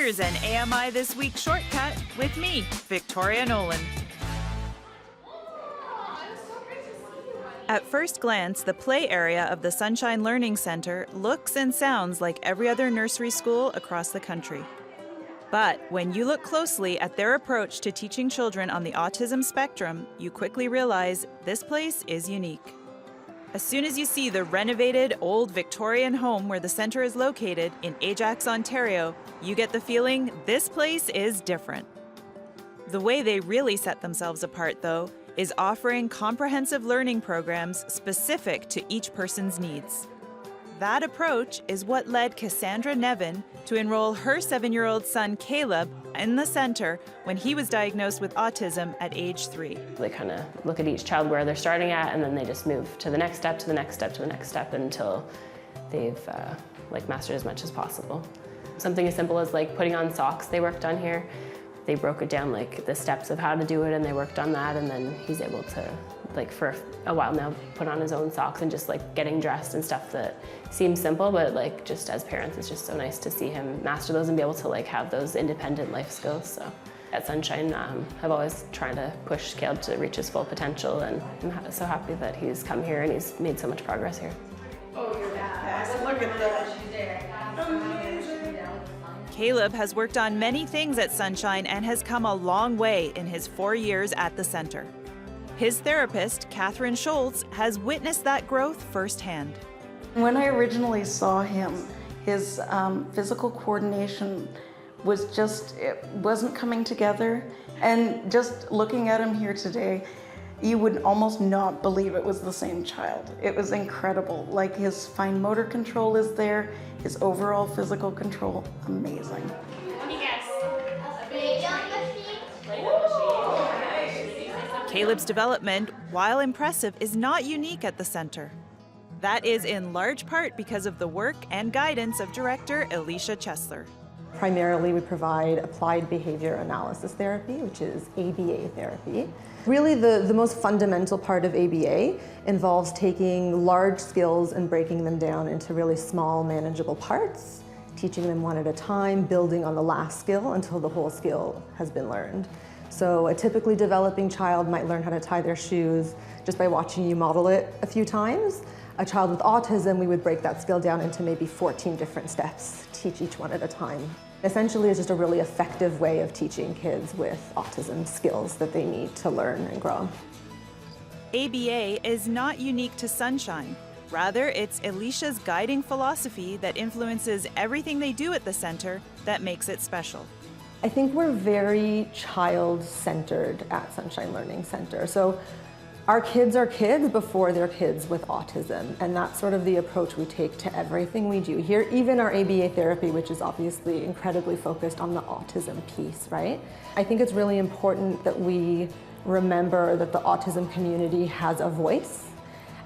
Here's an AMI This Week shortcut with me, Victoria Nolan. At first glance, the play area of the Sunshine Learning Center looks and sounds like every other nursery school across the country. But when you look closely at their approach to teaching children on the autism spectrum, you quickly realize this place is unique. As soon as you see the renovated, old Victorian home where the center is located in Ajax, Ontario, you get the feeling this place is different. The way they really set themselves apart, though, is offering comprehensive learning programs specific to each person's needs. That approach is what led Cassandra Nevin to enroll her 7-year-old son Caleb in the center when he was diagnosed with autism at age 3. They kind of look at each child where they're starting at, and then they just move to the next step, to the next step, to the next step until they've mastered as much as possible. Something as simple as putting on socks they worked on here. They broke it down, the steps of how to do it, and they worked on that, and then he's able to, for a while now, put on his own socks and just getting dressed and stuff that seems simple, but just as parents, it's just so nice to see him master those and be able to have those independent life skills. So at Sunshine, I've always tried to push Caleb to reach his full potential, and I'm so happy that he's come here and he's made so much progress here. Oh, you're fast. Look at that. Caleb has worked on many things at Sunshine and has come a long way in his 4 years at the center. His therapist, Catherine Schultz, has witnessed that growth firsthand. When I originally saw him, his physical coordination it wasn't coming together. And just looking at him here today, you would almost not believe it was the same child. It was incredible. His fine motor control is there, his overall physical control, amazing. Let me guess. Caleb's development, while impressive, is not unique at the center. That is in large part because of the work and guidance of director Alicia Chesler. Primarily, we provide applied behavior analysis therapy, which is ABA therapy. Really, the most fundamental part of ABA involves taking large skills and breaking them down into really small, manageable parts, teaching them one at a time, building on the last skill until the whole skill has been learned. So a typically developing child might learn how to tie their shoes just by watching you model it a few times. A child with autism, we would break that skill down into maybe 14 different steps, teach each one at a time. Essentially, it's just a really effective way of teaching kids with autism skills that they need to learn and grow. ABA is not unique to Sunshine. Rather, it's Alicia's guiding philosophy that influences everything they do at the center that makes it special. I think we're very child-centered at Sunshine Learning Center. So our kids are kids before they're kids with autism, and that's sort of the approach we take to everything we do here, even our ABA therapy, which is obviously incredibly focused on the autism piece, right? I think it's really important that we remember that the autism community has a voice,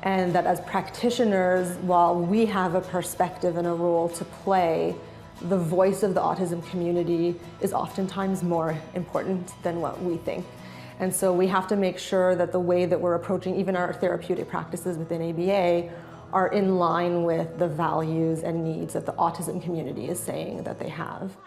and that as practitioners, while we have a perspective and a role to play, the voice of the autism community is oftentimes more important than what we think. And so we have to make sure that the way that we're approaching even our therapeutic practices within ABA are in line with the values and needs that the autism community is saying that they have.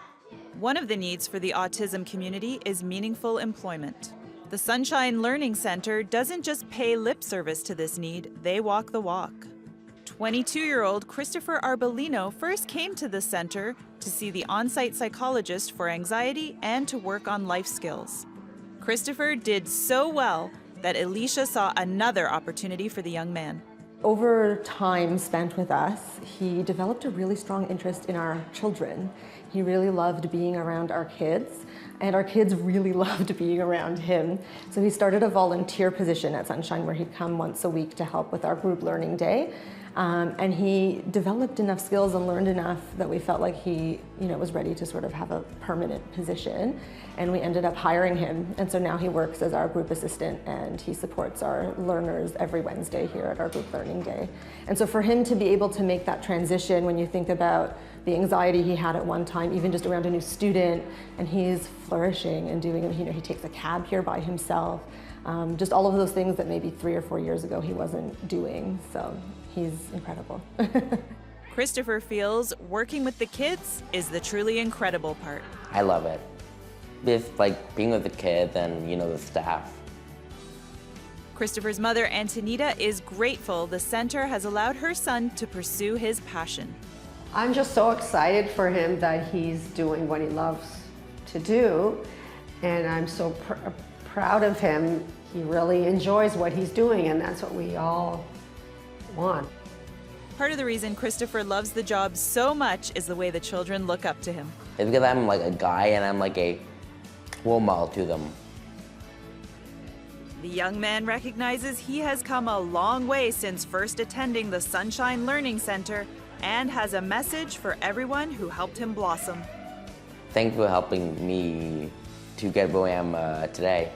One of the needs for the autism community is meaningful employment. The Sunshine Learning Center doesn't just pay lip service to this need, they walk the walk. 22-year-old Christopher Arbellino first came to the center to see the on-site psychologist for anxiety and to work on life skills. Christopher did so well that Alicia saw another opportunity for the young man. Over time spent with us, he developed a really strong interest in our children. He really loved being around our kids, and our kids really loved being around him. So he started a volunteer position at Sunshine where he'd come once a week to help with our group learning day. And he developed enough skills and learned enough that we felt like he was ready to sort of have a permanent position. And we ended up hiring him. And so now he works as our group assistant and he supports our learners every Wednesday here at our group learning day. And so for him to be able to make that transition, when you think about the anxiety he had at one time, even just around a new student, and he's flourishing and doing, he takes a cab here by himself. Just all of those things that maybe 3 or 4 years ago he wasn't doing. So he's incredible. Christopher feels working with the kids is the truly incredible part. I love it. With being with the kids and the staff. Christopher's mother, Antonita, is grateful the center has allowed her son to pursue his passion. I'm just so excited for him that he's doing what he loves to do, and I'm so proud of him. He really enjoys what he's doing, and that's what we all want. Part of the reason Christopher loves the job so much is the way the children look up to him. It's because I'm a guy and I'm a role model to them. The young man recognizes he has come a long way since first attending the Sunshine Learning Center and has a message for everyone who helped him blossom. Thanks for helping me to get where I am today.